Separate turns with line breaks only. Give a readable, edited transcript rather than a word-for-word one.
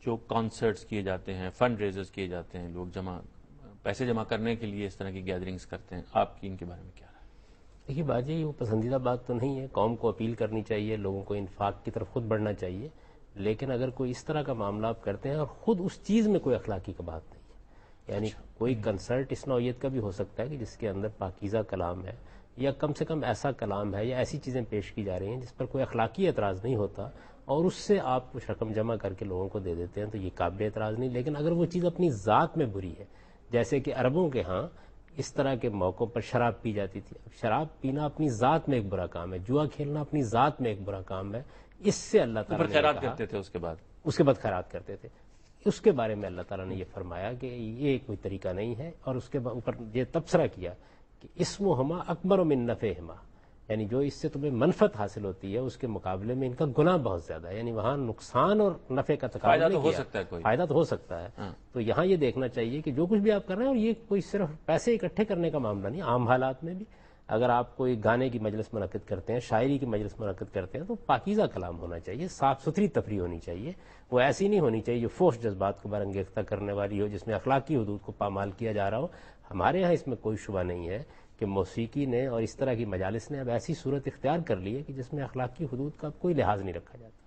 جو کانسرٹس کیے جاتے ہیں، فنڈ ریزرز کیے جاتے ہیں، لوگ پیسے جمع کرنے کے لیے اس طرح کی گیدرنگز کرتے ہیں، آپ کی ان کے بارے میں کیا رائے؟
دیکھیے باجی، وہ پسندیدہ بات تو نہیں ہے، قوم کو اپیل کرنی چاہیے، لوگوں کو انفاق کی طرف خود بڑھنا چاہیے، لیکن اگر کوئی اس طرح کا معاملہ آپ کرتے ہیں اور خود اس چیز میں کوئی اخلاقی کا بات نہیں ہے، یعنی کوئی کنسرٹ اس نوعیت کا بھی ہو سکتا ہے کہ جس کے اندر پاکیزہ کلام ہے، یا کم سے کم ایسا کلام ہے یا ایسی چیزیں پیش کی جا رہی ہیں جس پر کوئی اخلاقی اعتراض نہیں ہوتا، اور اس سے آپ کچھ رقم جمع کر کے لوگوں کو دے دیتے ہیں، تو یہ قابل اعتراض نہیں۔ لیکن اگر وہ چیز اپنی ذات میں بری ہے، جیسے کہ عربوں کے ہاں اس طرح کے موقعوں پر شراب پی جاتی تھی، اب شراب پینا اپنی ذات میں ایک برا کام ہے، جوا کھیلنا اپنی ذات میں ایک برا کام ہے، اس سے اللہ تعالیٰ نے
خیرات
کہا،
کرتے تھے اس کے بعد
خیرات کرتے تھے، اس کے بارے میں اللہ تعالیٰ نے یہ فرمایا کہ یہ کوئی طریقہ نہیں ہے، اور اس کے اوپر یہ تبصرہ کیا کہ اسمہما اکبر من نفعہما، یعنی جو اس سے تمہیں منفعت حاصل ہوتی ہے اس کے مقابلے میں ان کا گناہ بہت زیادہ ہے، یعنی وہاں نقصان اور نفع کا تقابل
فائدہ
نہیں
تو ہو
کیا،
سکتا ہے کوئی،
فائدہ تو ہو سکتا ہے۔ تو یہاں یہ دیکھنا چاہیے کہ جو کچھ بھی آپ کر رہے ہیں، اور یہ کوئی صرف پیسے اکٹھے کرنے کا معاملہ نہیں، عام حالات میں بھی اگر آپ کوئی گانے کی مجلس منعقد کرتے ہیں، شاعری کی مجلس منعقد کرتے ہیں، تو پاکیزہ کلام ہونا چاہیے، صاف ستھری تفریح ہونی چاہیے، وہ ایسی نہیں ہونی چاہیے جو فحش جذبات کو برانگیختہ کرنے والی ہو، جس میں اخلاقی حدود کو پامال کیا جا رہا ہو۔ ہمارے ہاں اس میں کوئی شبہ نہیں ہے کہ موسیقی نے اور اس طرح کی مجالس نے اب ایسی صورت اختیار کر لی ہے کہ جس میں اخلاقی حدود کا کوئی لحاظ نہیں رکھا جاتا۔